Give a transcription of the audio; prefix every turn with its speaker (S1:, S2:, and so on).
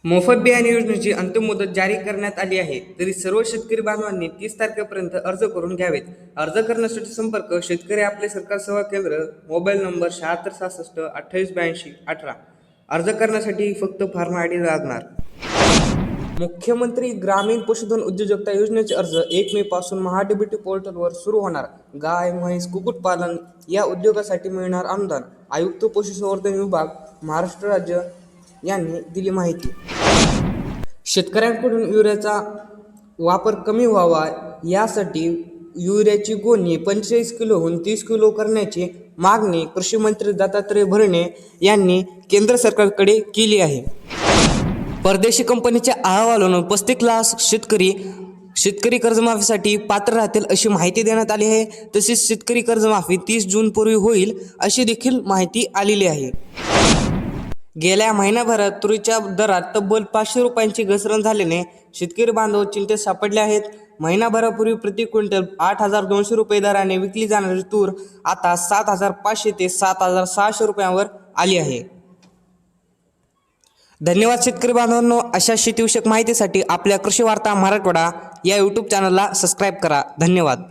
S1: मोफत बियाणे योजनेची अंतिम मुदत जारी करण्यात आली आहे, तरी सर्व शेतकरी बांधवांनी 30 तारखेपर्यंत अर्ज करून घ्यावेत. अर्ज करण्यासाठी संपर्क शेतकरी आपले सरकार सेवा केंद्र, मोबाईल नंबर 7666 2882 18. अर्ज करण्यासाठी फक्त फॉर्म आयडी लागणार. मुख्यमंत्री ग्रामीण पशुधन उद्योजकता योजनेचे अर्ज 1 मे पासून महाडीबीटी पोर्टलवर सुरू होणार. गाय, म्हैस, कुक्कुटपालन या उद्योगासाठी मिळणार अनुदान. आयुक्त पशुसंवर्धन विभाग, महाराष्ट्र राज्य यांनी दिली माहिती. शेतकऱ्यांकडून युरियाचा वापर कमी व्हावा यासाठी युरियाची गोणी 45 किलोहून 30 किलो करण्याची मागणी कृषी मंत्री दत्तात्रय भरणे यांनी केंद्र सरकारकडे केली आहे. परदेशी कंपनीच्या अहवालानुसार 35 लाख शेतकरी कर्जमाफीसाठी पात्र राहतील अशी माहिती देण्यात आली आहे. तसेच शेतकरी कर्जमाफी 30 जूनपूर्वी होईल अशी देखील माहिती आलेली आहे. गेल्या महिन्याभरात तुरीच्या दरात तब्बल 500 रुपयांची घसरण झाल्याने शेतकरी बांधव चिंतेत सापडले आहेत. महिनाभरापूर्वी प्रति क्विंटल 8,200 रुपये दराने विकली जाणारी तूर आता 7,500 ते 7,600 रुपयांवर आली आहे. धन्यवाद शेतकरी बांधवांनो. अशा शेतीविषयक माहितीसाठी आपल्या कृषी वार्ता मराठवाडा या यूट्यूब चॅनलला सबस्क्राईब करा. धन्यवाद.